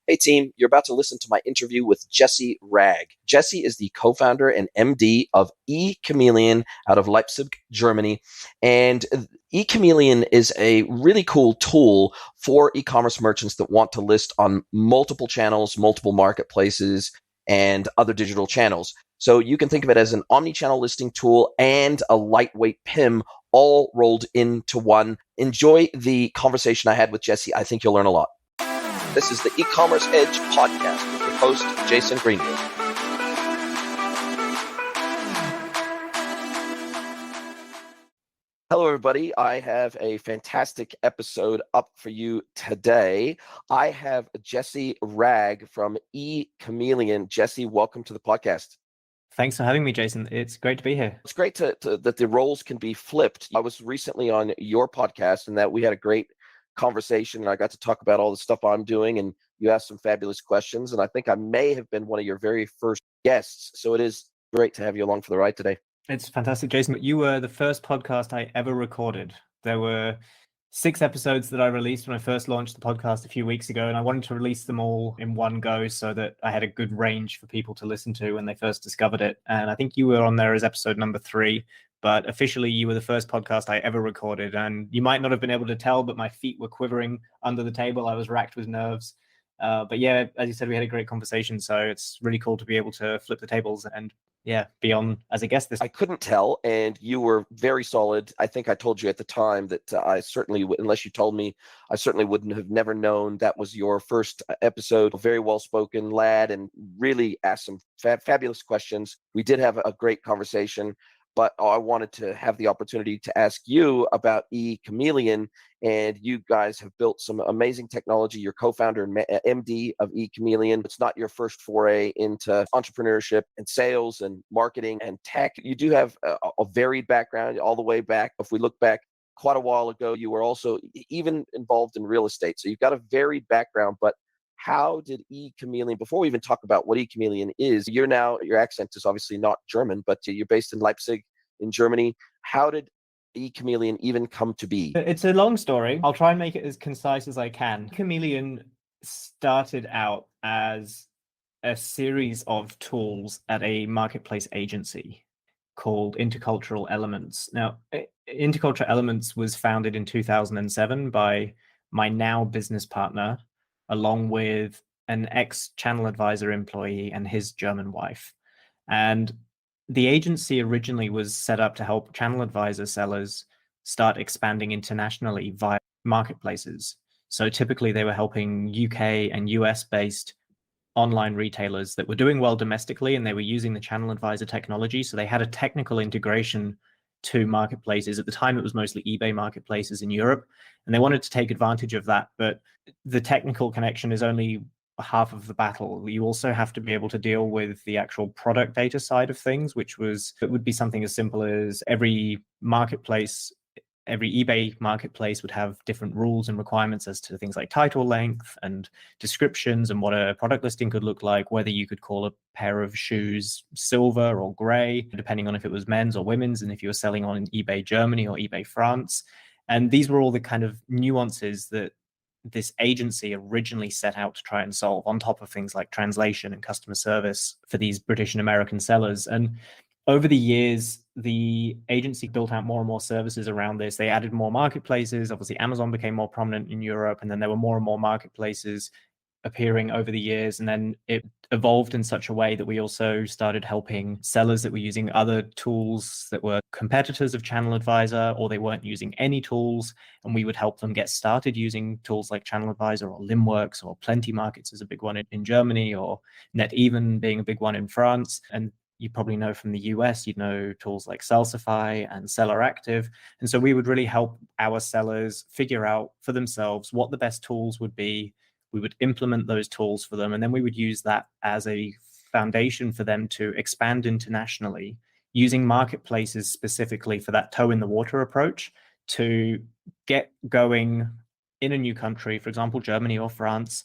Hey team, you're about to listen to my interview with Wragg. Jesse is the co-founder and MD of eCommeleon out of Leipzig, Germany. And eCommeleon is a really cool tool for e-commerce merchants that want to list on multiple channels, multiple marketplaces, and other digital channels. So you can think of it as an omnichannel listing tool and a lightweight PIM all rolled into one. Enjoy the conversation I had with Jesse. I think you'll learn a lot. This is the E-commerce Edge podcast with your host, Jason Greenwood. Hello, everybody. I have a fantastic episode up for you today. I have Jesse Wragg from eCommeleon. Jesse, welcome to the podcast. Thanks for having me, Jason. It's great to be here. It's great that the roles can be flipped. I was recently on your podcast and that we had a great conversation and I got to talk about all the stuff I'm doing and you asked some fabulous questions and I think I may have been one of your very first guests. So it is great to have you along for the ride today. It's fantastic, Jason. You were the first podcast I ever recorded. There were 6 episodes that I released when I first launched the podcast a few weeks ago, and I wanted to release them all in one go so that I had a good range for people to listen to when they first discovered it. And I think you were on there as episode number 3. But officially, you were the first podcast I ever recorded. And you might not have been able to tell, but my feet were quivering under the table. I was racked with nerves. But yeah, as you said, we had a great conversation. So it's really cool to be able to flip the tables and be on as a guest this. I couldn't tell, and you were very solid. I think I told you at the time that I certainly, unless you told me, I certainly wouldn't have never known that was your first episode. Very well-spoken lad and really asked some fabulous questions. We did have a great conversation. But I wanted to have the opportunity to ask you about eCommeleon, and you guys have built some amazing technology. You're co-founder and MD of eCommeleon. It's not your first foray into entrepreneurship and sales and marketing and tech. You do have a varied background all the way back. If we look back quite a while ago, you were also even involved in real estate. So you've got a varied background, but how did eCommeleon, before we even talk about what eCommeleon is, your accent is obviously not German, but you're based in Leipzig in Germany. How did eCommeleon even come to be? It's a long story. I'll try and make it as concise as I can. eCommeleon started out as a series of tools at a marketplace agency called Intercultural Elements. Now, Intercultural Elements was founded in 2007 by my now business partner, along with an ex-Channel Advisor employee and his German wife. And the agency originally was set up to help Channel Advisor sellers start expanding internationally via marketplaces. So typically they were helping UK and US-based online retailers that were doing well domestically, and they were using the Channel Advisor technology. So they had a technical integration to marketplaces. At the time, it was mostly eBay marketplaces in Europe, and they wanted to take advantage of that. But the technical connection is only half of the battle. You also have to be able to deal with the actual product data side of things, it would be something as simple as every eBay marketplace would have different rules and requirements as to things like title length and descriptions and what a product listing could look like, whether you could call a pair of shoes silver or gray, depending on if it was men's or women's, and if you were selling on eBay Germany or eBay France. And these were all the kind of nuances that this agency originally set out to try and solve, on top of things like translation and customer service for these British and American sellers. And over the years, the agency built out more and more services around this. They added more marketplaces. Obviously, Amazon became more prominent in Europe, and then there were more and more marketplaces appearing over the years. And then it evolved in such a way that we also started helping sellers that were using other tools that were competitors of Channel Advisor, or they weren't using any tools, and we would help them get started using tools like Channel Advisor or Limworks, or Plenty Markets is a big one in Germany, or NetEven being a big one in France. And you probably know from the US, you'd know tools like Salsify and Seller Active. And so we would really help our sellers figure out for themselves what the best tools would be. We would implement those tools for them, and then we would use that as a foundation for them to expand internationally, using marketplaces specifically for that toe in the water approach to get going in a new country, for example, Germany or France,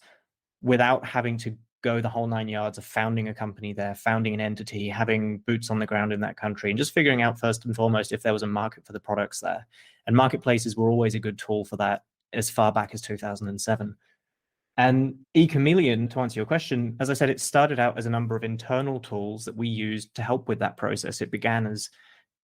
without having to go the whole 9 yards of founding a company there, founding an entity, having boots on the ground in that country, and just figuring out first and foremost if there was a market for the products there. And marketplaces were always a good tool for that as far back as 2007. And eCommeleon, to answer your question, as I said, it started out as a number of internal tools that we used to help with that process. It began as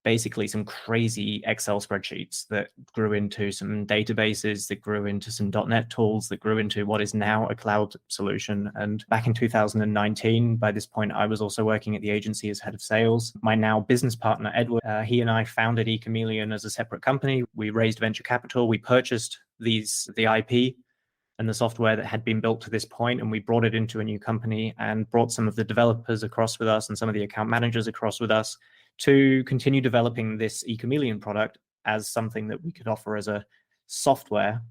basically some crazy Excel spreadsheets that grew into some databases, that grew into some .NET tools, that grew into what is now a cloud solution. And back in 2019, by this point, I was also working at the agency as head of sales. My now business partner, Edward, he and I founded eCommeleon as a separate company. We raised venture capital. We purchased the IP and the software that had been built to this point, and we brought it into a new company and brought some of the developers across with us and some of the account managers across with us to continue developing this eCommeleon product as something that we could offer as a software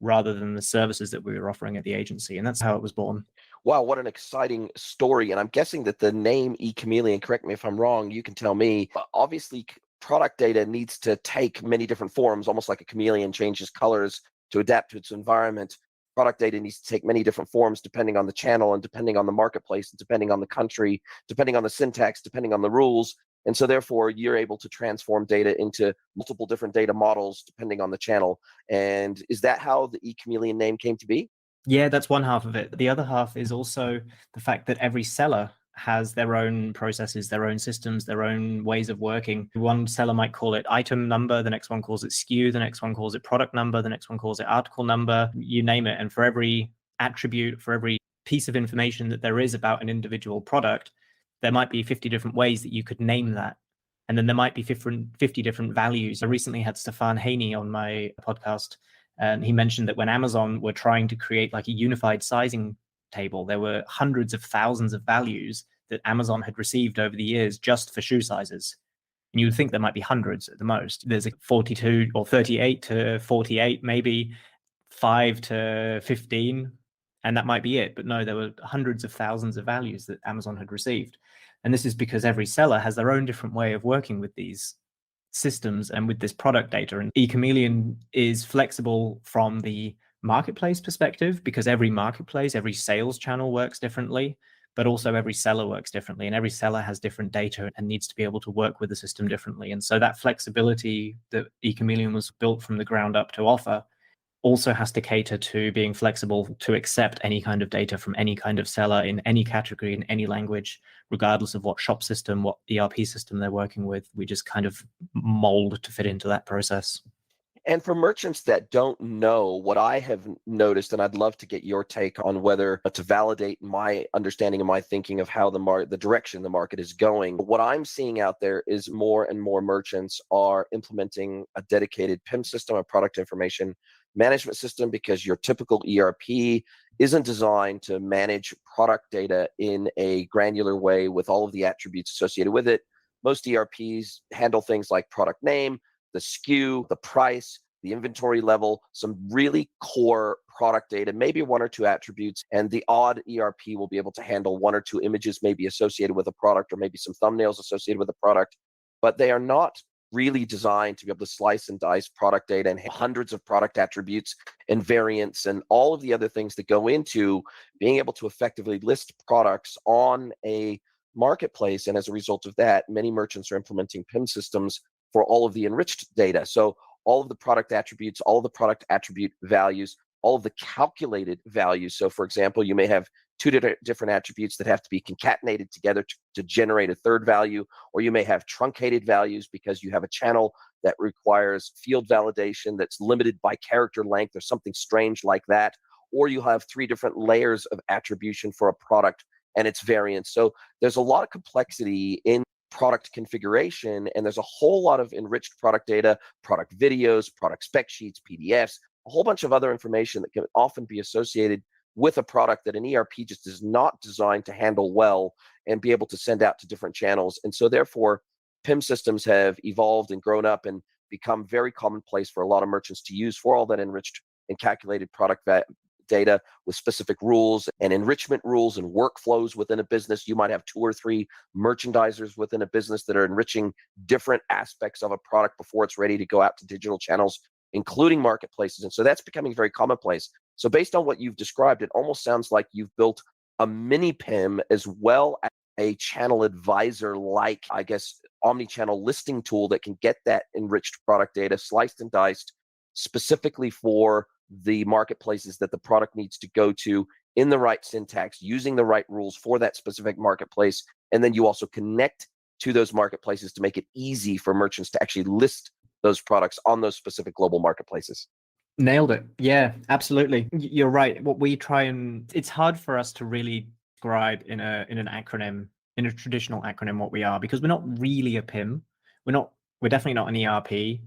rather than the services that we were offering at the agency. And that's how it was born. Wow, what an exciting story. And I'm guessing that the name eCommeleon, correct me if I'm wrong, you can tell me, obviously product data needs to take many different forms, almost like a chameleon changes colors to adapt to its environment. Product data needs to take many different forms depending on the channel and depending on the marketplace and depending on the country, depending on the syntax, depending on the rules. And so therefore, you're able to transform data into multiple different data models depending on the channel. And is that how the eCommeleon name came to be? Yeah, that's one half of it. The other half is also the fact that every seller has their own processes, their own systems, their own ways of working. One seller might call it item number, the next one calls it SKU, the next one calls it product number, the next one calls it article number, you name it. And for every attribute, for every piece of information that there is about an individual product, there might be 50 different ways that you could name that. And then there might be 50 different values. I recently had Stefan Haney on my podcast, and he mentioned that when Amazon were trying to create like a unified sizing table, there were hundreds of thousands of values that Amazon had received over the years just for shoe sizes. And you would think there might be hundreds at the most. There's a 42 or 38 to 48, maybe 5 to 15, and that might be it. But no, there were hundreds of thousands of values that Amazon had received. And this is because every seller has their own different way of working with these systems and with this product data. And eCommeleon is flexible from the marketplace perspective because every marketplace, every sales channel works differently, but also every seller works differently, and every seller has different data and needs to be able to work with the system differently. And so that flexibility that eCommeleon was built from the ground up to offer also has to cater to being flexible to accept any kind of data from any kind of seller in any category, in any language, regardless of what shop system, what ERP system they're working with. We just kind of mold to fit into that process. And for merchants that don't know, what I have noticed, and I'd love to get your take on whether to validate my understanding and my thinking of how the direction the market is going. What I'm seeing out there is more and more merchants are implementing a dedicated PIM system, a product information management system, because your typical ERP isn't designed to manage product data in a granular way with all of the attributes associated with it. Most ERPs handle things like product name, the SKU, the price, the inventory level, some really core product data, maybe one or two attributes, and the odd ERP will be able to handle one or two images maybe associated with a product or maybe some thumbnails associated with a product, but they are not really designed to be able to slice and dice product data and hundreds of product attributes and variants and all of the other things that go into being able to effectively list products on a marketplace. And as a result of that, many merchants are implementing PIM systems for all of the enriched data. So all of the product attributes, all of the product attribute values, all of the calculated values. So for example, you may have two different attributes that have to be concatenated together to generate a third value, or you may have truncated values because you have a channel that requires field validation that's limited by character length or something strange like that, or you have three different layers of attribution for a product and its variants. So there's a lot of complexity in product configuration, and there's a whole lot of enriched product data, product videos, product spec sheets, PDFs, a whole bunch of other information that can often be associated with a product that an ERP just is not designed to handle well and be able to send out to different channels. And so therefore, PIM systems have evolved and grown up and become very commonplace for a lot of merchants to use for all that enriched and calculated product data with specific rules and enrichment rules and workflows within a business. You might have two or three merchandisers within a business that are enriching different aspects of a product before it's ready to go out to digital channels, including marketplaces. And so that's becoming very commonplace. So based on what you've described, it almost sounds like you've built a mini PIM as well as a channel advisor like, I guess, omnichannel listing tool that can get that enriched product data sliced and diced specifically for the marketplaces that the product needs to go to in the right syntax, using the right rules for that specific marketplace. And then you also connect to those marketplaces to make it easy for merchants to actually list those products on those specific global marketplaces. Nailed it. Yeah, absolutely. You're right. What we try and it's hard for us to really describe in an acronym, in a traditional acronym, what we are, because we're not really a PIM. We're definitely not an ERP,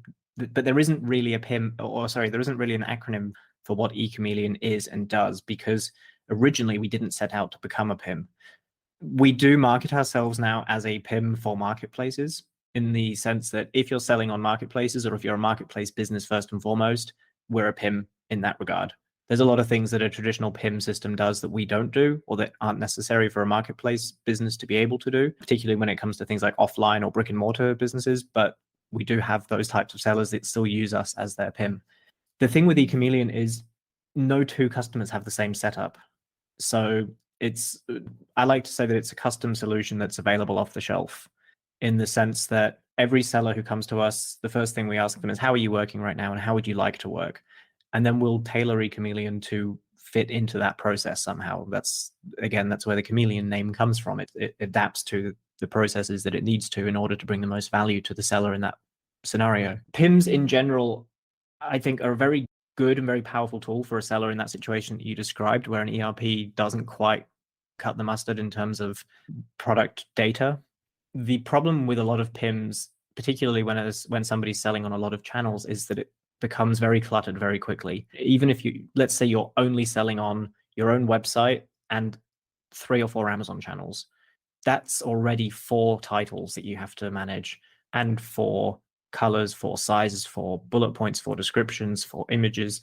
but there isn't really a PIM, or sorry, there isn't really an acronym for what eCommeleon is and does, because originally we didn't set out to become a PIM. We do market ourselves now as a PIM for marketplaces, in the sense that if you're selling on marketplaces, or if you're a marketplace business first and foremost, we're a PIM in that regard. There's a lot of things that a traditional PIM system does that we don't do, or that aren't necessary for a marketplace business to be able to do, particularly when it comes to things like offline or brick and mortar businesses. But we do have those types of sellers that still use us as their PIM. The thing with eCommeleon is no two customers have the same setup. So I like to say that it's a custom solution that's available off the shelf, in the sense that every seller who comes to us, the first thing we ask them is, how are you working right now and how would you like to work? And then we'll tailor eCommeleon to fit into that process somehow. That's where the Chameleon name comes from. It adapts to the processes that it needs to in order to bring the most value to the seller in that scenario. PIMs in general, I think, are a very good and very powerful tool for a seller in that situation that you described, where an ERP doesn't quite cut the mustard in terms of product data. The problem with a lot of PIMs, particularly when somebody's selling on a lot of channels, is that it becomes very cluttered very quickly. Even if let's say you're only selling on your own website and 3 or 4 Amazon channels, that's already 4 titles that you have to manage, and 4 colors, 4 sizes, 4 bullet points, 4 descriptions, 4 images,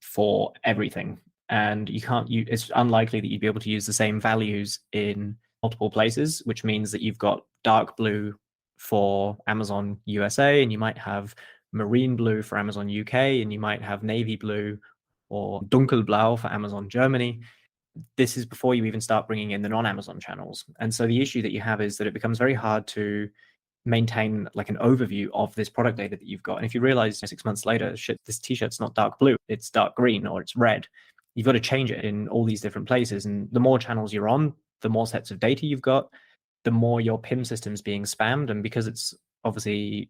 for everything. And it's unlikely that you'd be able to use the same values in multiple places, which means that you've got dark blue for Amazon USA, and you might have marine blue for Amazon UK, and you might have navy blue or dunkelblau for Amazon Germany. This is before you even start bringing in the non-Amazon channels. And so the issue that you have is that it becomes very hard to maintain like an overview of this product data that you've got. And if you realize 6 months later, shit, this t-shirt's not dark blue, it's dark green or it's red, you've got to change it in all these different places. And the more channels you're on, the more sets of data you've got, the more your PIM system's being spammed. And because it's obviously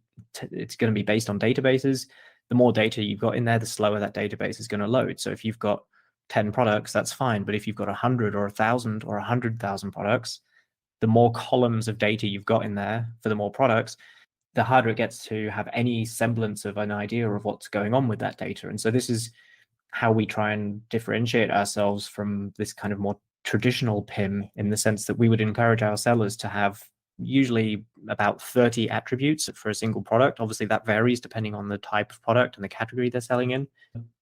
it's going to be based on databases, the more data you've got in there, the slower that database is going to load. So if you've got 10 products, that's fine. But if you've got 100 or 1,000 or 100,000 products, the more columns of data you've got in there for the more products, the harder it gets to have any semblance of an idea of what's going on with that data. And so this is how we try and differentiate ourselves from this kind of more traditional PIM, in the sense that we would encourage our sellers to have usually about 30 attributes for a single product. Obviously that varies depending on the type of product and the category they're selling in.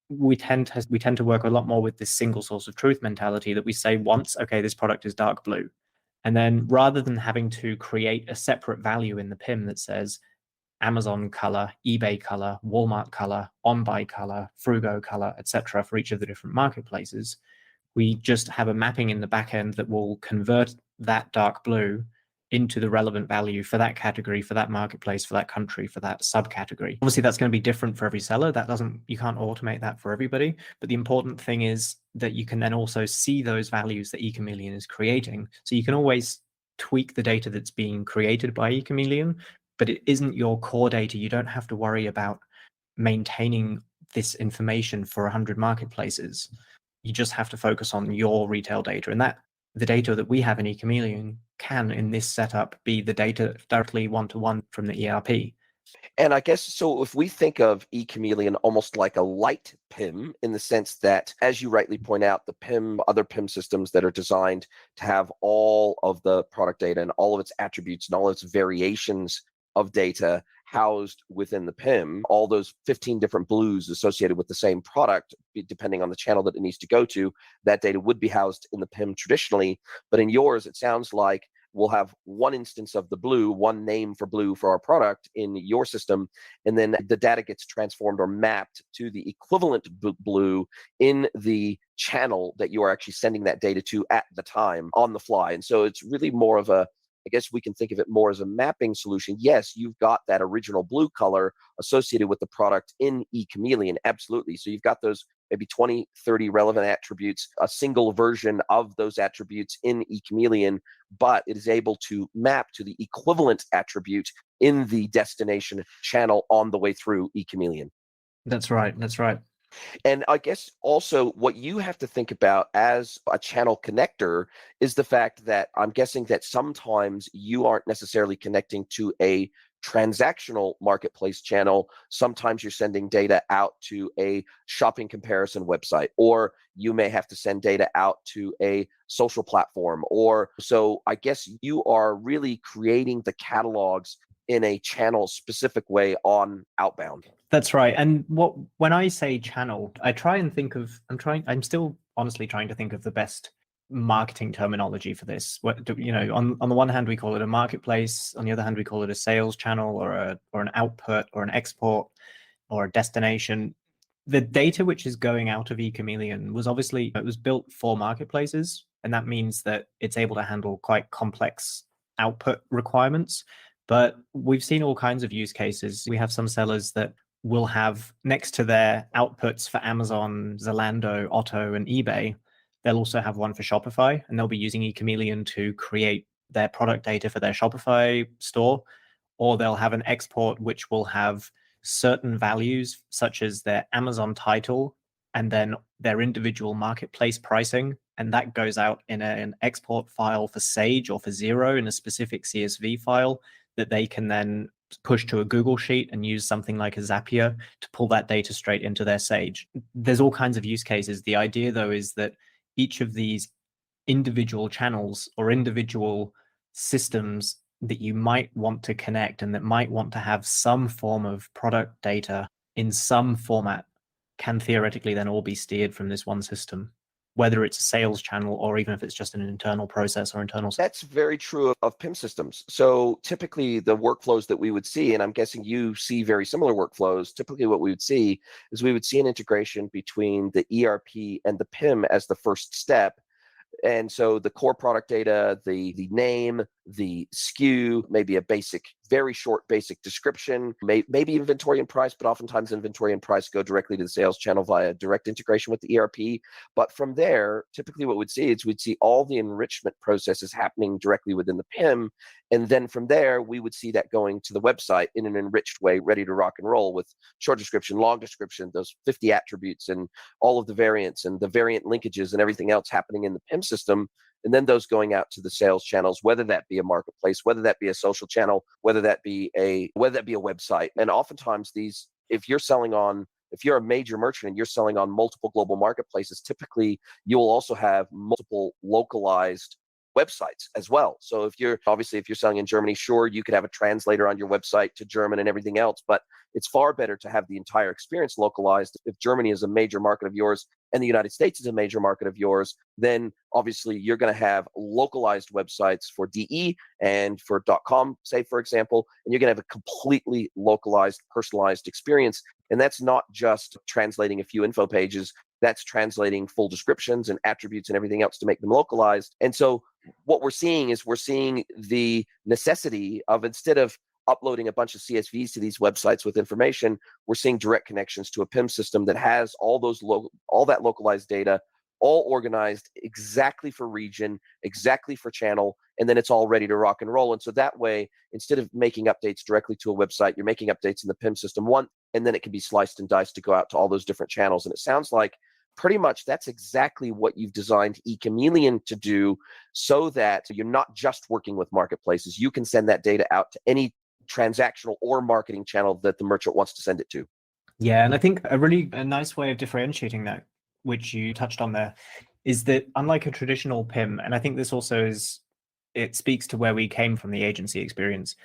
We tend to work a lot more with this single source of truth mentality, that we say once, okay, this product is dark blue. And then rather than having to create a separate value in the PIM that says Amazon color, eBay color, Walmart color, OnBuy color, Frugo color, etc., for each of the different marketplaces, we just have a mapping in the back end that will convert that dark blue into the relevant value for that category, for that marketplace, for that country, for that subcategory. Obviously, that's going to be different for every seller. You can't automate that for everybody. But the important thing is that you can then also see those values that eCommeleon is creating. So you can always tweak the data that's being created by eCommeleon, but it isn't your core data. You don't have to worry about maintaining this information for 100 marketplaces. You just have to focus on your retail data, and that the data that we have in eCommeleon can, in this setup, be the data directly one-to-one from the ERP. And I guess, so if we think of eCommeleon almost like a light PIM, in the sense that, as you rightly point out, the PIM, other PIM systems that are designed to have all of the product data and all of its attributes and all its variations of data housed within the PIM, all those 15 different blues associated with the same product, depending on the channel that it needs to go to, that data would be housed in the PIM traditionally. But in yours, it sounds like we'll have one instance of the blue, one name for blue for our product in your system, and then the data gets transformed or mapped to the equivalent blue in the channel that you are actually sending that data to at the time on the fly. And so it's really more of a I guess we can think of it more as a mapping solution. Yes, you've got that original blue color associated with the product in eCommeleon. Absolutely. So you've got those maybe 20, 30 relevant attributes, a single version of those attributes in eCommeleon, but it is able to map to the equivalent attribute in the destination channel on the way through eCommeleon. That's right. That's right. And I guess also what you have to think about as a channel connector is the fact that I'm guessing that sometimes you aren't necessarily connecting to a transactional marketplace channel. Sometimes you're sending data out to a shopping comparison website, or you may have to send data out to a social platform. Or so I guess you are really creating the catalogs in a channel specific way on outbound. That's right. And when I say channel, I try and think of, I'm still honestly trying to think of the best marketing terminology for this. On the one hand, we call it a marketplace. On the other hand, we call it a sales channel or an output or an export or a destination. The data which is going out of eCommeleon it was built for marketplaces. And that means that it's able to handle quite complex output requirements. But we've seen all kinds of use cases. We have some sellers that will have next to their outputs for Amazon, Zalando, Otto, and eBay, they'll also have one for Shopify, and they'll be using eCommeleon to create their product data for their Shopify store, or they'll have an export which will have certain values, such as their Amazon title, and then their individual marketplace pricing, and that goes out in an export file for Sage or for Xero in a specific CSV file that they can then push to a Google Sheet and use something like a Zapier to pull that data straight into their Sage. There's all kinds of use cases. The idea, though, is that each of these individual channels or individual systems that you might want to connect and that might want to have some form of product data in some format can theoretically then all be steered from this one system, whether it's a sales channel or even if it's just an internal process or internal. That's very true of PIM systems. So typically the workflows that we would see, and I'm guessing you see very similar workflows, typically what we would see is we would see an integration between the ERP and the PIM as the first step. And so the core product data, the name, the SKU, maybe a very short basic description, maybe inventory and price, but oftentimes inventory and price go directly to the sales channel via direct integration with the ERP. But from there, typically what we'd see is we'd see all the enrichment processes happening directly within the PIM. And then from there, we would see that going to the website in an enriched way, ready to rock and roll with short description, long description, those 50 attributes and all of the variants and the variant linkages and everything else happening in the PIM system. And then those going out to the sales channels, whether that be a marketplace, whether that be a social channel, whether that be a website. And oftentimes if you're a major merchant and you're selling on multiple global marketplaces, typically you'll also have multiple localized websites as well. So if you're selling in Germany, sure, you could have a translator on your website to German and everything else, but it's far better to have the entire experience localized. If Germany is a major market of yours and the United States is a major market of yours, then obviously you're going to have localized websites for DE and for .com, say, for example, and you're going to have a completely localized, personalized experience. And that's not just translating a few info pages. That's translating full descriptions and attributes and everything else to make them localized. And so what we're seeing the necessity of, instead of uploading a bunch of CSVs to these websites with information, we're seeing direct connections to a PIM system that has all that localized data, all organized exactly for region, exactly for channel, and then it's all ready to rock and roll. And so that way, instead of making updates directly to a website, you're making updates in the PIM system and then it can be sliced and diced to go out to all those different channels. And it sounds like pretty much that's exactly what you've designed eCommeleon to do, so that you're not just working with marketplaces. You can send that data out to any transactional or marketing channel that the merchant wants to send it to. Yeah, and I think a nice way of differentiating that, which you touched on there, is that unlike a traditional PIM, and I think this also it speaks to where we came from, the agency experience,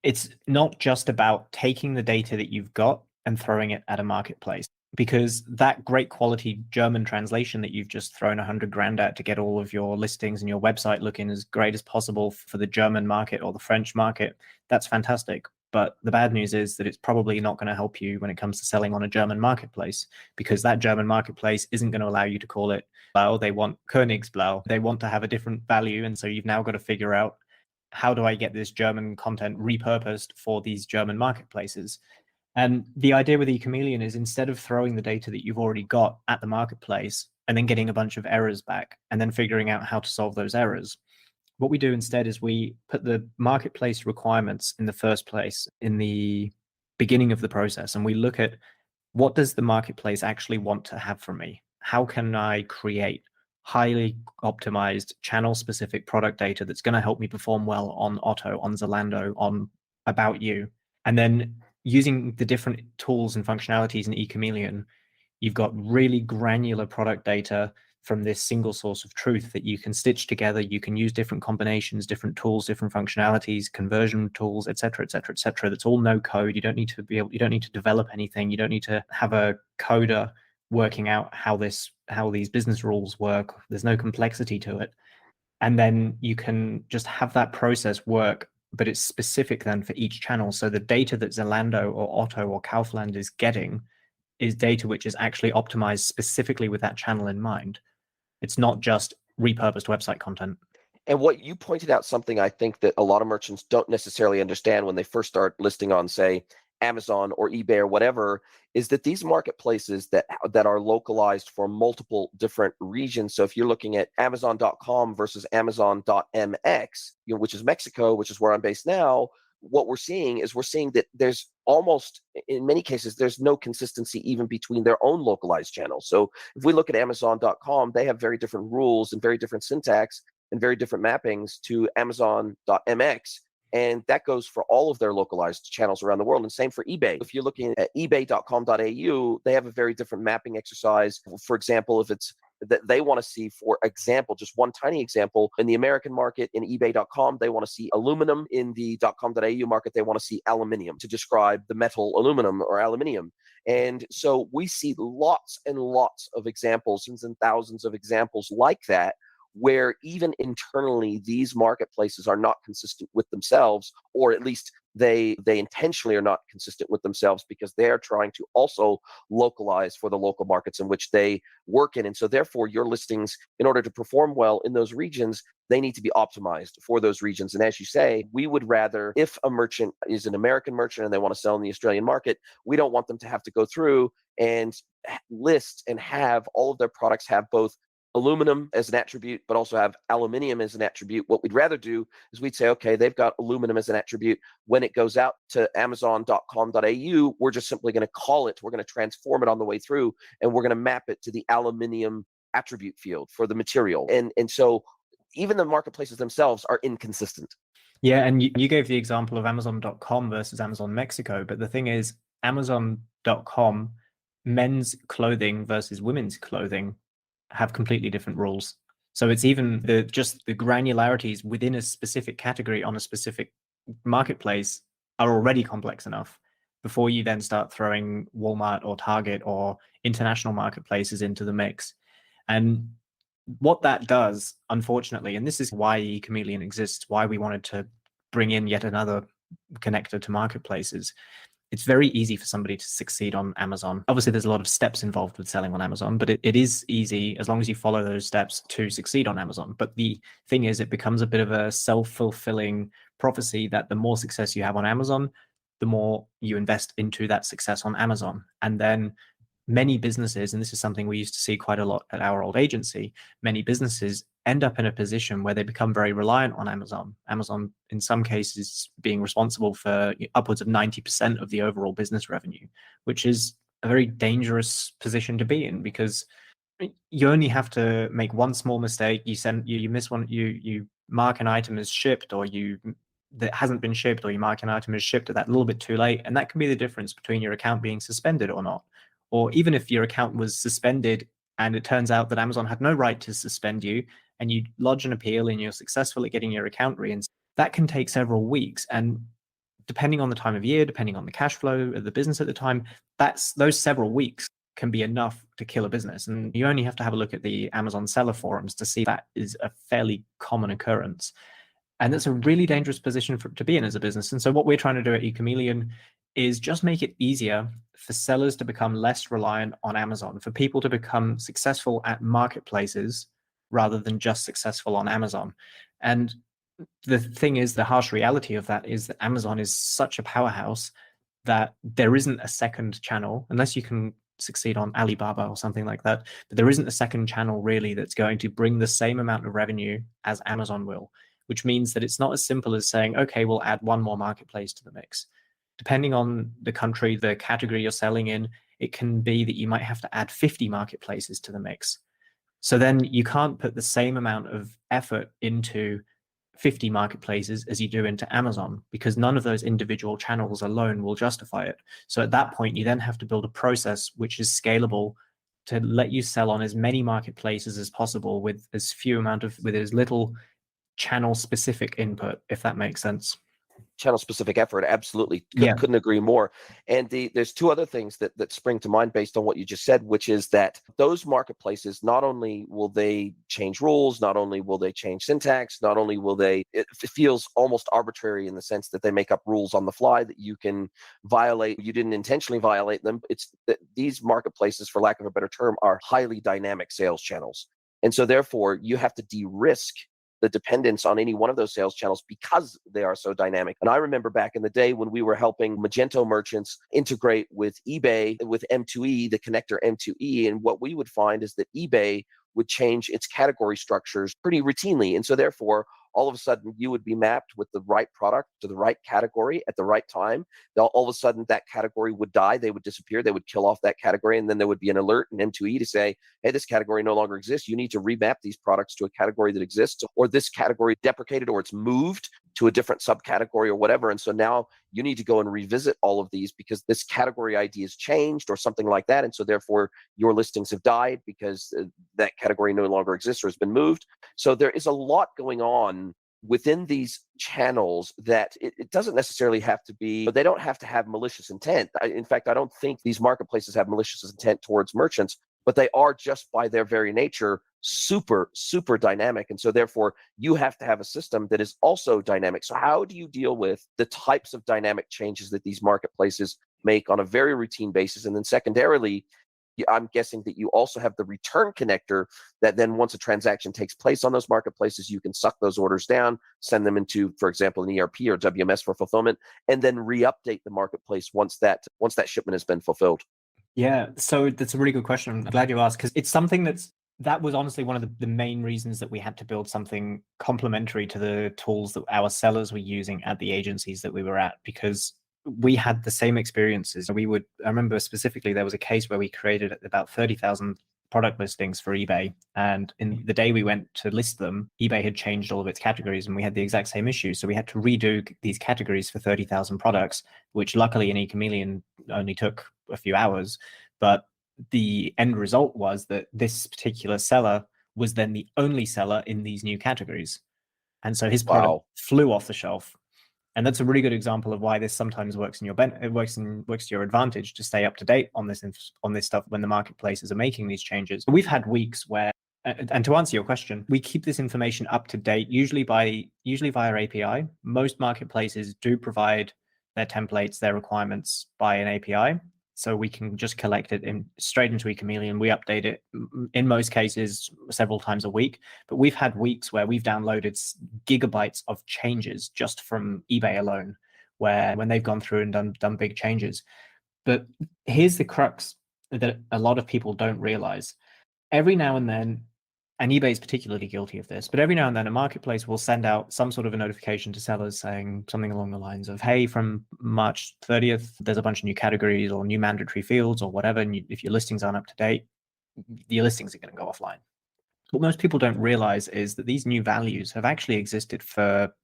it's not just about taking the data that you've got and throwing it at a marketplace, because that great quality German translation that you've just thrown 100 grand at to get all of your listings and your website looking as great as possible for the German market or the French market, that's fantastic. But the bad news is that it's probably not going to help you when it comes to selling on a German marketplace, because that German marketplace isn't going to allow you to call it Blau. They want Königsblau. They want to have a different value. And so you've now got to figure out how do I get this German content repurposed for these German marketplaces? And the idea with eCommeleon is, instead of throwing the data that you've already got at the marketplace and then getting a bunch of errors back and then figuring out how to solve those errors, what we do instead is we put the marketplace requirements in the first place in the beginning of the process, and we look at, what does the marketplace actually want to have from me? How can I create highly optimized channel-specific product data that's going to help me perform well on Otto, on Zalando, on About You? And then using the different tools and functionalities in eCommeleon, you've got really granular product data from this single source of truth that you can stitch together. You can use different combinations, different tools, different functionalities, conversion tools, et cetera, et cetera, et cetera. That's all no code. You don't need to develop anything. You don't need to have a coder working out how these business rules work. There's no complexity to it. And then you can just have that process work, but it's specific then for each channel. So the data that Zalando or Otto or Kaufland is getting is data which is actually optimized specifically with that channel in mind. It's not just repurposed website content. And what you pointed out, something I think that a lot of merchants don't necessarily understand when they first start listing on, say, Amazon or eBay or whatever, is that these marketplaces that are localized for multiple different regions. So if you're looking at Amazon.com versus Amazon.mx, which is Mexico, which is where I'm based now, what we're seeing that there's almost, in many cases, there's no consistency even between their own localized channels. So if we look at Amazon.com, they have very different rules and very different syntax and very different mappings to Amazon.mx. And that goes for all of their localized channels around the world. And same for eBay. If you're looking at ebay.com.au, they have a very different mapping exercise. For example, if it's that they want to see, for example, just one tiny example, in the American market, in ebay.com, they want to see aluminum. In the .com.au market, they want to see aluminium to describe the metal aluminum or aluminium. And so we see lots and lots of examples, and thousands of examples like that, where even internally these marketplaces are not consistent with themselves, or at least they intentionally are not consistent with themselves, because they're trying to also localize for the local markets in which they work in. And so therefore your listings, in order to perform well in those regions, they need to be optimized for those regions. And as you say, we would rather, if a merchant is an American merchant and they want to sell in the Australian market, we don't want them to have to go through and list and have all of their products have both aluminum as an attribute, but also have aluminium as an attribute. What we'd rather do is we'd say, okay, they've got aluminum as an attribute. When it goes out to Amazon.com.au, we're just simply going to call it, we're going to transform it on the way through, and we're going to map it to the aluminium attribute field for the material. And so even the marketplaces themselves are inconsistent. Yeah, and you gave the example of Amazon.com versus Amazon Mexico, but the thing is, Amazon.com, men's clothing versus women's clothing have completely different rules. So it's even the granularities within a specific category on a specific marketplace are already complex enough before you then start throwing Walmart or Target or international marketplaces into the mix. And what that does, unfortunately, and this is why eCommeleon exists, why we wanted to bring in yet another connector to marketplaces, it's very easy for somebody to succeed on Amazon. Obviously, there's a lot of steps involved with selling on Amazon, but it is easy as long as you follow those steps to succeed on Amazon. But the thing is, it becomes a bit of a self-fulfilling prophecy that the more success you have on Amazon, the more you invest into that success on Amazon. And then many businesses, and this is something we used to see quite a lot at our old agency, many businesses end up in a position where they become very reliant on Amazon. Amazon, in some cases, being responsible for upwards of 90% of the overall business revenue, which is a very dangerous position to be in, because you only have to make one small mistake. You miss one, you mark an item as shipped, or that hasn't been shipped, or you mark an item as shipped at that little bit too late, and that can be the difference between your account being suspended or not. Or even if your account was suspended and it turns out that Amazon had no right to suspend you, and you lodge an appeal and you're successful at getting your account reinstated, that can take several weeks. And depending on the time of year, depending on the cash flow of the business at the time, those several weeks can be enough to kill a business. And you only have to have a look at the Amazon seller forums to see that is a fairly common occurrence. And that's a really dangerous position to be in as a business. And so what we're trying to do at eCommeleon is just make it easier for sellers to become less reliant on Amazon, for people to become successful at marketplaces rather than just successful on Amazon. And the thing is, the harsh reality of that is that Amazon is such a powerhouse that there isn't a second channel, unless you can succeed on Alibaba or something like that. But there isn't a second channel really that's going to bring the same amount of revenue as Amazon will, which means that it's not as simple as saying, okay, we'll add one more marketplace to the mix. Depending on the country, the category you're selling in, it can be that you might have to add 50 marketplaces to the mix. So then you can't put the same amount of effort into 50 marketplaces as you do into Amazon, because none of those individual channels alone will justify it. So at that point, you then have to build a process which is scalable to let you sell on as many marketplaces as possible with as little channel specific input, if that makes sense. Channel specific effort, absolutely. Yeah. Couldn't agree more. And there's two other things that spring to mind based on what you just said, which is that those marketplaces, not only will they change rules, not only will they change syntax, not only will it feels almost arbitrary in the sense that they make up rules on the fly that you can violate. You didn't intentionally violate them. It's that these marketplaces, for lack of a better term, are highly dynamic sales channels. And so therefore you have to de-risk the dependence on any one of those sales channels because they are so dynamic. And I remember back in the day when we were helping Magento merchants integrate with eBay, with M2E, the connector M2E, and what we would find is that eBay would change its category structures pretty routinely. And so therefore, all of a sudden you would be mapped with the right product to the right category at the right time. All of a sudden that category would die, they would disappear, they would kill off that category, and then there would be an alert in M2E to say, hey, this category no longer exists. You need to remap these products to a category that exists, or this category deprecated, or it's moved to a different subcategory or whatever. And so now you need to go and revisit all of these because this category ID has changed or something like that. And so therefore your listings have died because that category no longer exists or has been moved. So there is a lot going on within these channels that it doesn't necessarily have to be, they don't have to have malicious intent. In fact, I don't think these marketplaces have malicious intent towards merchants, but they are just by their very nature super, super dynamic. And so therefore you have to have a system that is also dynamic. So how do you deal with the types of dynamic changes that these marketplaces make on a very routine basis? And then secondarily, I'm guessing that you also have the return connector that then once a transaction takes place on those marketplaces, you can suck those orders down, send them into, for example, an ERP or WMS for fulfillment, and then re-update the marketplace once that shipment has been fulfilled. Yeah, so that's a really good question. I'm glad you asked, because it's something that was honestly one of the main reasons that we had to build something complementary to the tools that our sellers were using at the agencies that we were at, because we had the same experiences. I remember specifically there was a case where we created about 30,000 product listings for eBay, and in the day we went to list them, eBay had changed all of its categories and we had the exact same issue. So we had to redo these categories for 30,000 products, which luckily in eCommeleon only took a few hours. But the end result was that this particular seller was then the only seller in these new categories. And so his product flew off the shelf. And that's a really good example of why this sometimes works in works to your advantage to stay up to date on this stuff when the marketplaces are making these changes. We've had weeks where, and to answer your question, we keep this information up to date, usually via API. Most marketplaces do provide their templates, their requirements by an API. So we can just collect it straight into eCommeleon. We update it in most cases several times a week, but we've had weeks where we've downloaded gigabytes of changes just from eBay alone, when they've gone through and done big changes. But here's the crux that a lot of people don't realize. Every now and then, and eBay is particularly guilty of this, but every now and then a marketplace will send out some sort of a notification to sellers saying something along the lines of, hey, from March 30th, there's a bunch of new categories or new mandatory fields or whatever. And if your listings aren't up to date, your listings are going to go offline. What most people don't realize is that these new values have actually existed for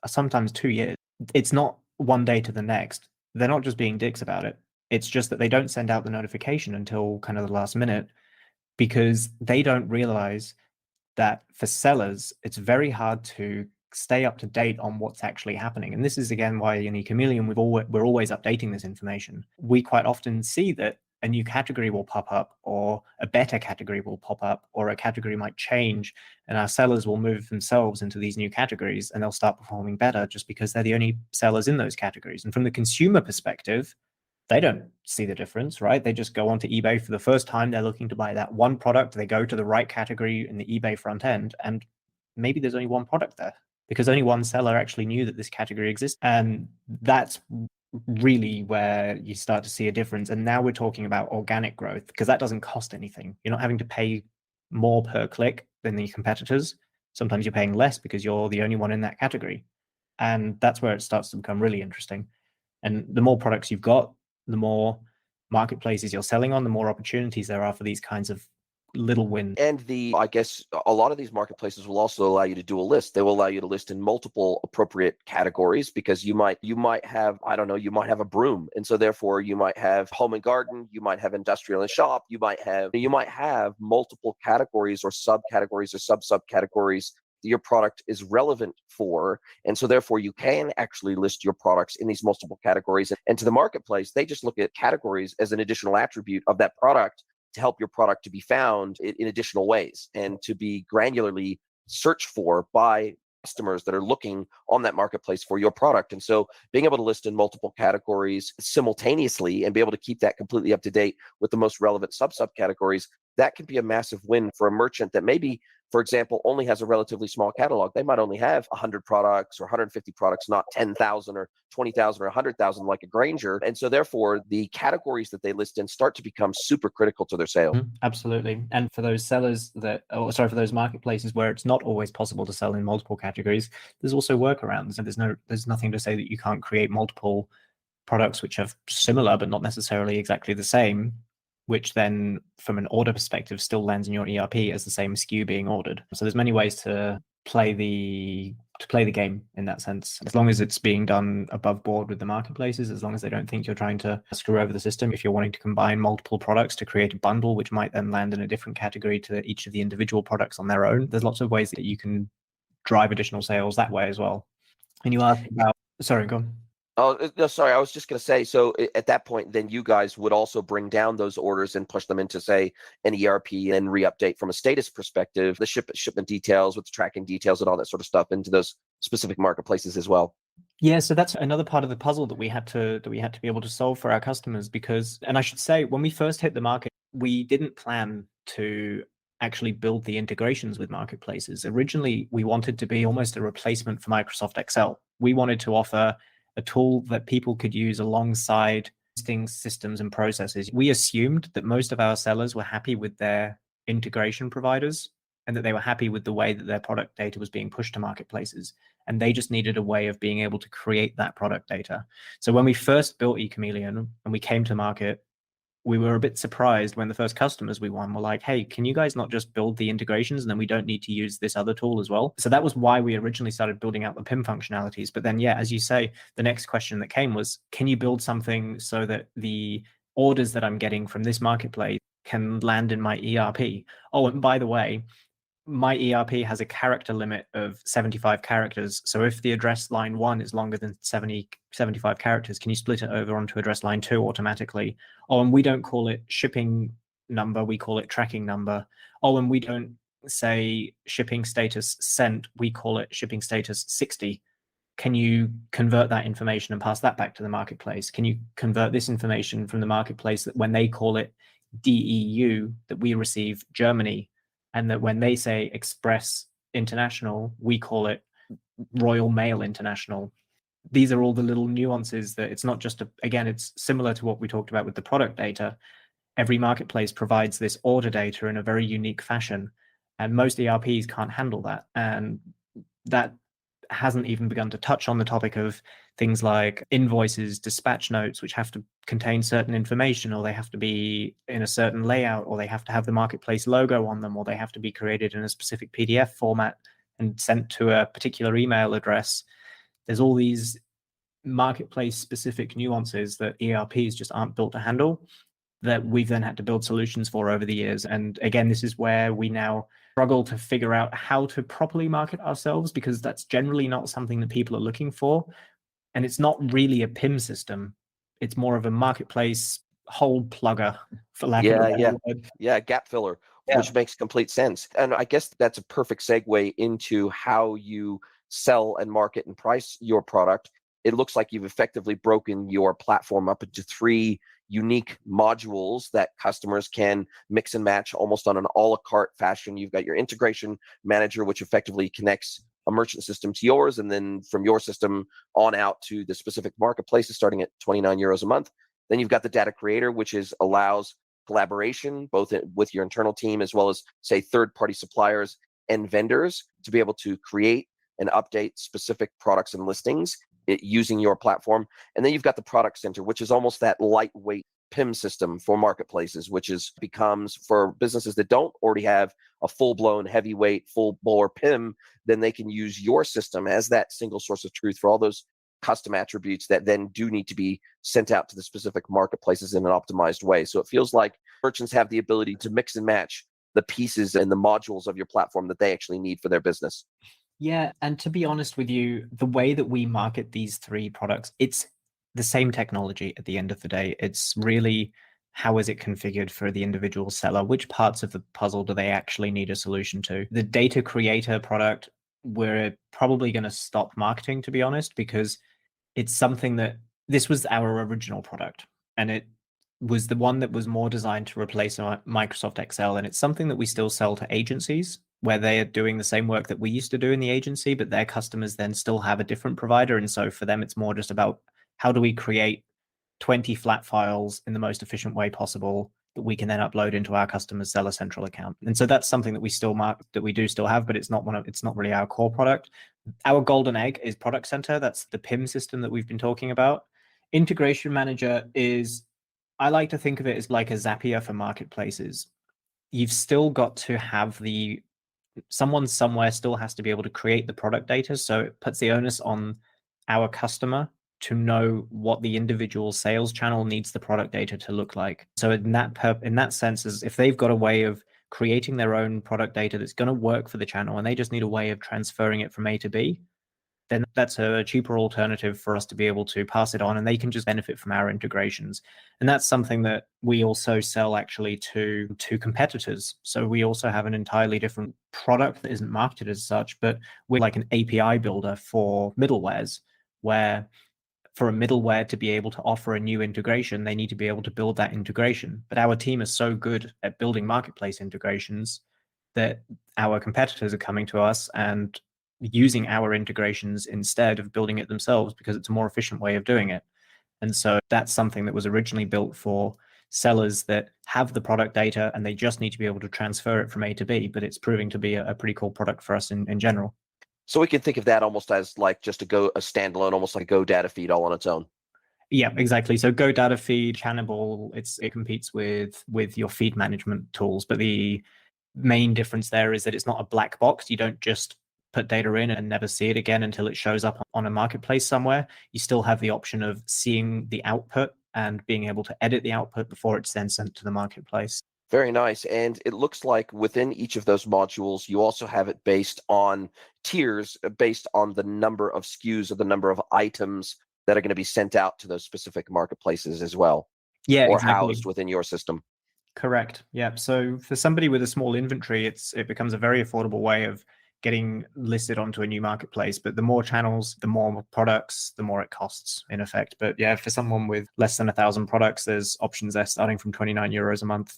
sometimes 2 years. It's not one day to the next. They're not just being dicks about it. It's just that they don't send out the notification until kind of the last minute, because they don't realize that for sellers, it's very hard to stay up to date on what's actually happening. And this is, again, why in eCommeleon, we're always updating this information. We quite often see that a new category will pop up, or a better category will pop up, or a category might change, and our sellers will move themselves into these new categories and they'll start performing better just because they're the only sellers in those categories. And from the consumer perspective, they don't see the difference, right? They just go onto eBay for the first time. They're looking to buy that one product. They go to the right category in the eBay front end, and maybe there's only one product there. because only one seller actually knew that this category exists. And that's really where you start to see a difference. And now we're talking about organic growth, because that doesn't cost anything. You're not having to pay more per click than the competitors. Sometimes you're paying less because you're the only one in that category. And that's where it starts to become really interesting. And the more products you've got, the more marketplaces you're selling on, the more opportunities there are for these kinds of little wins. And I guess a lot of these marketplaces will also allow you to do a list. They will allow you to list in multiple appropriate categories, because you might have, I don't know, you might have a broom. And so therefore you might have home and garden, you might have industrial and shop, you might have multiple categories or subcategories or subcategories that your product is relevant for. And so therefore you can actually list your products in these multiple categories. And to the marketplace, they just look at categories as an additional attribute of that product to help your product to be found in additional ways and to be granularly searched for by customers that are looking on that marketplace for your product. And so being able to list in multiple categories simultaneously and be able to keep that completely up to date with the most relevant subcategories, that can be a massive win for a merchant that maybe, for example, only has a relatively small catalog. They might only have 100 products or 150 products, not 10,000 or 20,000 or 100,000 like a Granger. And so therefore, the categories that they list in start to become super critical to their sales. Absolutely. And for those sellers for those marketplaces where it's not always possible to sell in multiple categories, there's also workarounds. And there's nothing to say that you can't create multiple products which are similar but not necessarily exactly the same, which then from an order perspective still lands in your ERP as the same SKU being ordered. So there's many ways to play the game in that sense, as long as it's being done above board with the marketplaces, as long as they don't think you're trying to screw over the system. If you're wanting to combine multiple products to create a bundle which might then land in a different category to each of the individual products on their own, there's lots of ways that you can drive additional sales that way as well. And you asked about, sorry, go on. Oh, no, sorry. I was just going to say, so at that point, then you guys would also bring down those orders and push them into, say, an ERP and re-update from a status perspective, the shipment details with the tracking details and all that sort of stuff into those specific marketplaces as well. Yeah, so that's another part of the puzzle that we had to be able to solve for our customers, because, and I should say, when we first hit the market, we didn't plan to actually build the integrations with marketplaces. Originally, we wanted to be almost a replacement for Microsoft Excel. We wanted to offer a tool that people could use alongside existing systems and processes. We assumed that most of our sellers were happy with their integration providers and that they were happy with the way that their product data was being pushed to marketplaces. And they just needed a way of being able to create that product data. So when we first built eCommeleon and we came to market, we were a bit surprised when the first customers we won were like, hey, can you guys not just build the integrations and then we don't need to use this other tool as well? So that was why we originally started building out the PIM functionalities. But then, yeah, as you say, the next question that came was, can you build something so that the orders that I'm getting from this marketplace can land in my ERP? Oh, and by the way, my ERP has a character limit of 75 characters. So if the address line 1 is longer than 75 characters, can you split it over onto address line 2 automatically? Oh, and we don't call it shipping number, we call it tracking number. Oh, and we don't say shipping status sent, we call it shipping status 60. Can you convert that information and pass that back to the marketplace? Can you convert this information from the marketplace that when they call it DEU, that we receive Germany, and that when they say Express International, we call it Royal Mail International? These are all the little nuances that it's not just again, it's similar to what we talked about with the product data. Every marketplace provides this order data in a very unique fashion, and most ERPs can't handle that. And that hasn't even begun to touch on the topic of things like invoices, dispatch notes, which have to contain certain information, or they have to be in a certain layout, or they have to have the marketplace logo on them, or they have to be created in a specific PDF format and sent to a particular email address. There's all these marketplace specific nuances that ERPs just aren't built to handle, that we've then had to build solutions for over the years. And again, this is where we now struggle to figure out how to properly market ourselves, because that's generally not something that people are looking for. And it's not really a PIM system. It's more of a marketplace hole plugger, for lack of a better word. Yeah, gap filler, which makes complete sense. And I guess that's a perfect segue into how you sell and market and price your product. It looks like you've effectively broken your platform up into 3 unique modules that customers can mix and match almost on an a la carte fashion. You've got your integration manager, which effectively connects a merchant system to yours, and then from your system on out to the specific marketplaces starting at 29 euros a month. Then you've got the data creator, which allows collaboration both with your internal team as well as, say, third-party suppliers and vendors to be able to create and update specific products and listings using your platform. And then you've got the product center, which is almost that lightweight PIM system for marketplaces, which becomes for businesses that don't already have a full-blown heavyweight full-bore PIM, then they can use your system as that single source of truth for all those custom attributes that then do need to be sent out to the specific marketplaces in an optimized way. So it feels like merchants have the ability to mix and match the pieces and the modules of your platform that they actually need for their business. Yeah, and to be honest with you, the way that we market these three products, it's the same technology at the end of the day. It's really how is it configured for the individual seller? Which parts of the puzzle do they actually need a solution to? The data creator product, we're probably going to stop marketing, to be honest, because it's something that this was our original product, and it was the one that was more designed to replace Microsoft Excel. And it's something that we still sell to agencies where they are doing the same work that we used to do in the agency, but their customers then still have a different provider. And so for them, it's more just about how do we create 20 flat files in the most efficient way possible that we can then upload into our customer's Seller Central account. And so that's something that we do still have, but it's not really our core product. Our golden egg is Product Center. That's the PIM system that we've been talking about. Integration Manager I like to think of it as like a Zapier for marketplaces. You've still got to have someone somewhere still has to be able to create the product data. So it puts the onus on our customer to know what the individual sales channel needs the product data to look like. So in that sense, is if they've got a way of creating their own product data that's going to work for the channel and they just need a way of transferring it from A to B, then that's a cheaper alternative for us to be able to pass it on, and they can just benefit from our integrations. And that's something that we also sell actually to competitors. So we also have an entirely different product that isn't marketed as such, but we're like an API builder for middlewares, where for a middleware to be able to offer a new integration, they need to be able to build that integration. But our team is so good at building marketplace integrations that our competitors are coming to us and using our integrations instead of building it themselves because it's a more efficient way of doing it. And so that's something that was originally built for sellers that have the product data and they just need to be able to transfer it from A to B, but it's proving to be a pretty cool product for us in general. So we can think of that almost as like just a standalone, almost like a Go data feed all on its own. Yeah, exactly. So Go data feed, Cannibal, it competes with your feed management tools, but the main difference there is that it's not a black box. You don't just put data in and never see it again until it shows up on a marketplace somewhere. You still have the option of seeing the output and being able to edit the output before it's then sent to the marketplace. Very nice. And it looks like within each of those modules, you also have it based on tiers, based on the number of SKUs or the number of items that are going to be sent out to those specific marketplaces as well. Yeah, or exactly. housed within your system. Correct. Yeah. So for somebody with a small inventory, it becomes a very affordable way of getting listed onto a new marketplace. But the more channels, the more products, the more it costs in effect. But yeah, for someone with less than 1,000 products, there's options there starting from 29 euros a month.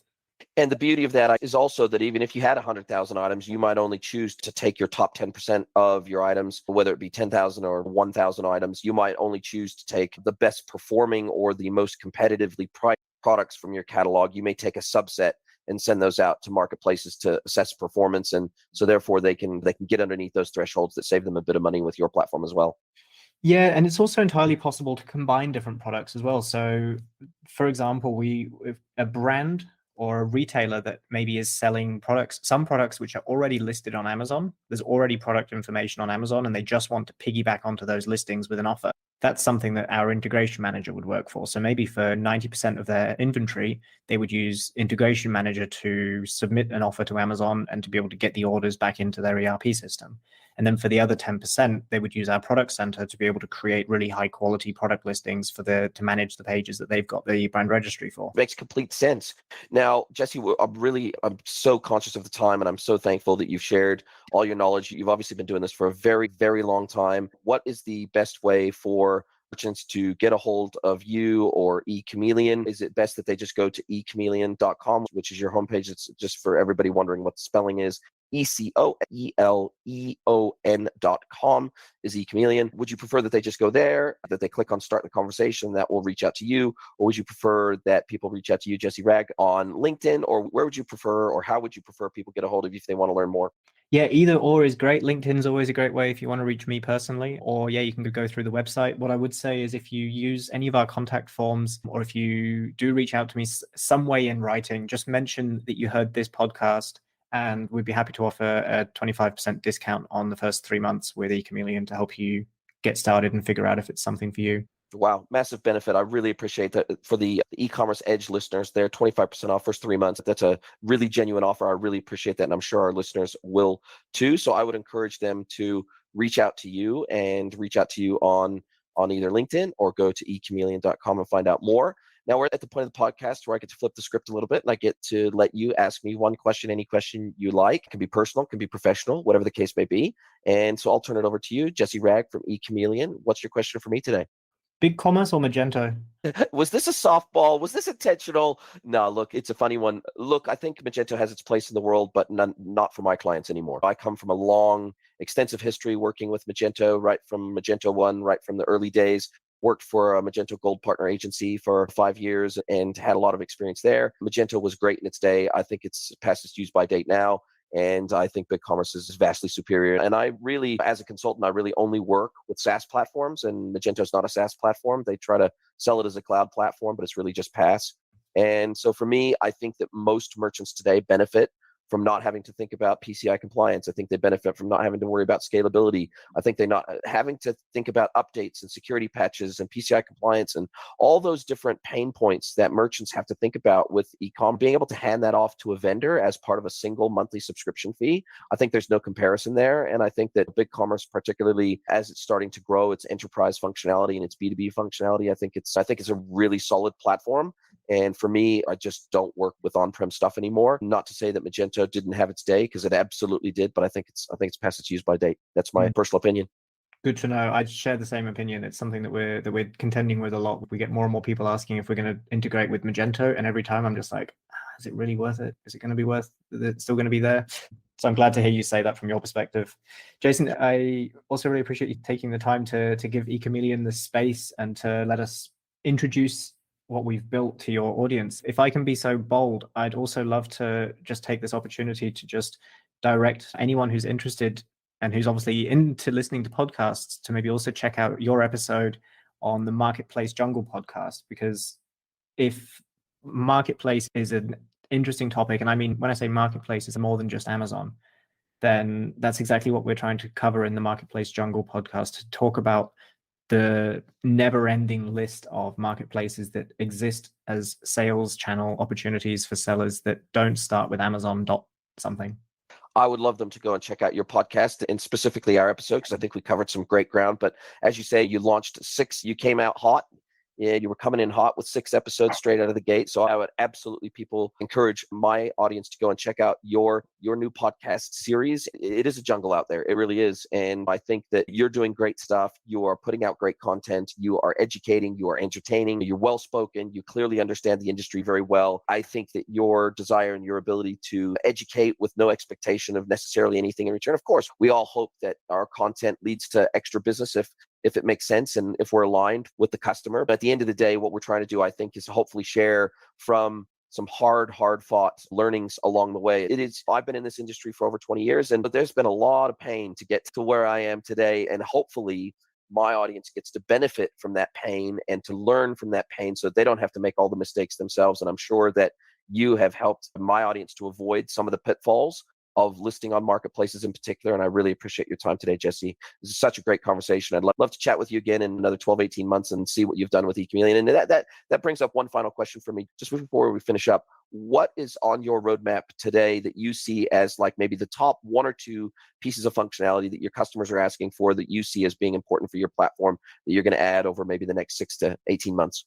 And the beauty of that is also that even if you had 100,000 items, you might only choose to take your top 10% of your items, whether it be 10,000 or 1,000 items. You might only choose to take the best performing or the most competitively priced products from your catalog. You may take a subset and send those out to marketplaces to assess performance. And so therefore they can get underneath those thresholds that save them a bit of money with your platform as well. Yeah, and it's also entirely possible to combine different products as well. So for example, if a brand or a retailer that maybe is selling some products which are already listed on Amazon, there's already product information on Amazon, and they just want to piggyback onto those listings with an offer. That's something that our integration manager would work for. So maybe for 90% of their inventory, they would use integration manager to submit an offer to Amazon and to be able to get the orders back into their ERP system. And then for the other 10%, they would use our product center to be able to create really high quality product listings to manage the pages that they've got the brand registry for. Makes complete sense. Now, Jesse, I'm so conscious of the time, and I'm so thankful that you've shared all your knowledge. You've obviously been doing this for a very, very long time. What is the best way for merchants to get a hold of you or eCommeleon? Is it best that they just go to eCommeleon.com, which is your homepage? It's just for everybody wondering what the spelling is. eCommeleon.com is eCommeleon. Would you prefer that they just go there, that they click on start the conversation, that will reach out to you? Or would you prefer that people reach out to you, Jesse Wragg, on LinkedIn? Or where would you prefer, or how would you prefer people get a hold of you if they want to learn more? Yeah, either or is great. LinkedIn's always a great way if you want to reach me personally, or yeah, you can go through the website. What I would say is if you use any of our contact forms, or if you do reach out to me some way in writing, just mention that you heard this podcast, and we'd be happy to offer a 25% discount on the first 3 months with eCommeleon to help you get started and figure out if it's something for you. Wow, massive benefit. I really appreciate that. For the e-commerce edge listeners, they're 25% off first 3 months. That's a really genuine offer. I really appreciate that, and I'm sure our listeners will too. So I would encourage them to reach out to you on either LinkedIn or go to eCommeleon.com and find out more. Now we're at the point of the podcast where I get to flip the script a little bit, and I get to let you ask me one question, any question you like. It can be personal, it can be professional, whatever the case may be. And so I'll turn it over to you, Jesse Wragg from eCommeleon. What's your question for me today? BigCommerce or Magento? Was this a softball? Was this intentional? No, look, it's a funny one. Look, I think Magento has its place in the world, but not for my clients anymore. I come from a long, extensive history working with Magento, right from Magento 1, right from the early days. Worked for a Magento Gold Partner agency for 5 years and had a lot of experience there. Magento was great in its day. I think it's past its use by date now. And I think BigCommerce is vastly superior. And I really, as a consultant, I really only work with SaaS platforms, and Magento is not a SaaS platform. They try to sell it as a cloud platform, but it's really just PaaS. And so for me, I think that most merchants today benefit from not having to think about PCI compliance. I think they benefit from not having to worry about scalability. I think they not having to think about updates and security patches and PCI compliance and all those different pain points that merchants have to think about with e-com. Being able to hand that off to a vendor as part of a single monthly subscription fee, I think there's no comparison there. And I think that BigCommerce, particularly as it's starting to grow its enterprise functionality and its B2B functionality, I think it's a really solid platform. And for me, I just don't work with on-prem stuff anymore. Not to say that Magento didn't have its day, because it absolutely did, but I think it's past its use by date. That's my personal opinion. Good to know. I share the same opinion. It's something that we're contending with a lot. We get more and more people asking if we're going to integrate with Magento, and every time I'm just like, is it really worth it? Is it going to be worth it? It's still going to be there? So I'm glad to hear you say that from your perspective. Jason, I also really appreciate you taking the time to give eCommeleon the space and to let us introduce what we've built to your audience. If I can be so bold, I'd also love to just take this opportunity to just direct anyone who's interested and who's obviously into listening to podcasts to maybe also check out your episode on the Marketplace Jungle podcast, because if marketplace is an interesting topic, and I mean, when I say marketplace, it's more than just Amazon, then that's exactly what we're trying to cover in the Marketplace Jungle podcast, to talk about the never-ending list of marketplaces that exist as sales channel opportunities for sellers that don't start with Amazon dot something. I would love them to go and check out your podcast, and specifically our episode, because I think we covered some great ground. But as you say, you launched 6, you came out hot. Yeah, you were coming in hot with 6 episodes straight out of the gate. So I would absolutely encourage my audience to go and check out your new podcast series. It is a jungle out there. It really is. And I think that you're doing great stuff. You are putting out great content. You are educating. You are entertaining. You're well-spoken. You clearly understand the industry very well. I think that your desire and your ability to educate with no expectation of necessarily anything in return. Of course, we all hope that our content leads to extra business if it makes sense and if we're aligned with the customer. But at the end of the day, what we're trying to do, I think, is hopefully share from some hard fought learnings along the way. I've been in this industry for over 20 years, and there's been a lot of pain to get to where I am today. And hopefully my audience gets to benefit from that pain and to learn from that pain so they don't have to make all the mistakes themselves. And I'm sure that you have helped my audience to avoid some of the pitfalls of listing on marketplaces in particular. And I really appreciate your time today, Jesse. This is such a great conversation. I'd love to chat with you again in another 12, 18 months and see what you've done with eCommeleon. And that brings up one final question for me, just before we finish up. What is on your roadmap today that you see as like maybe the top 1 or 2 pieces of functionality that your customers are asking for, that you see as being important for your platform, that you're going to add over maybe the next 6 to 18 months?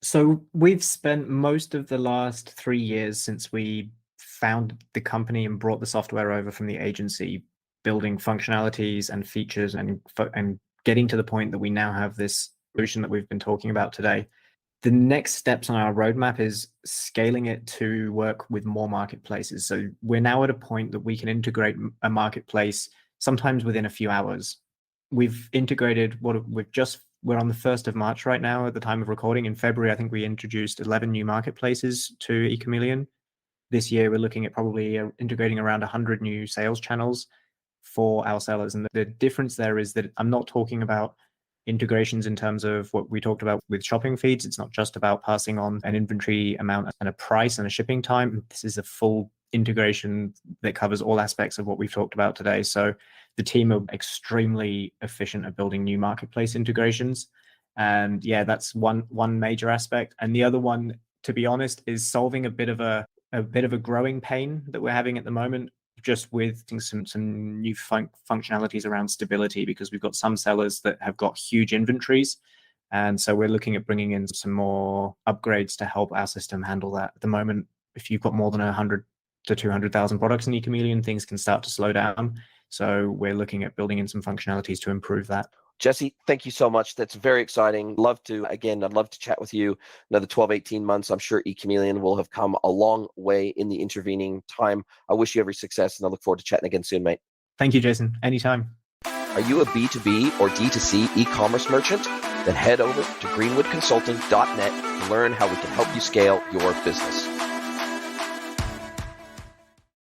So we've spent most of the last 3 years since we founded the company and brought the software over from the agency, building functionalities and features and getting to the point that we now have this solution that we've been talking about today. The next steps on our roadmap is scaling it to work with more marketplaces. So we're now at a point that we can integrate a marketplace sometimes within a few hours. We've integrated we're on the 1st of March right now at the time of recording. In February, I think we introduced 11 new marketplaces to eCommeleon. This year, we're looking at probably integrating around 100 new sales channels for our sellers. And the difference there is that I'm not talking about integrations in terms of what we talked about with shopping feeds. It's not just about passing on an inventory amount and a price and a shipping time. This is a full integration that covers all aspects of what we've talked about today. So the team are extremely efficient at building new marketplace integrations. And yeah, that's one major aspect. And the other one, to be honest, is solving a bit of a growing pain that we're having at the moment, just with some new functionalities around stability, because we've got some sellers that have got huge inventories. And so we're looking at bringing in some more upgrades to help our system handle that. At the moment, if you've got more than 100 to 200,000 products in eCommeleon, things can start to slow down. So we're looking at building in some functionalities to improve that. Jesse, thank you so much. That's very exciting. I'd love to chat with you another 12, 18 months. I'm sure eCommeleon will have come a long way in the intervening time. I wish you every success, and I look forward to chatting again soon, mate. Thank you, Jason. Anytime. Are you a B2B or D2C e-commerce merchant? Then head over to greenwoodconsulting.net to learn how we can help you scale your business.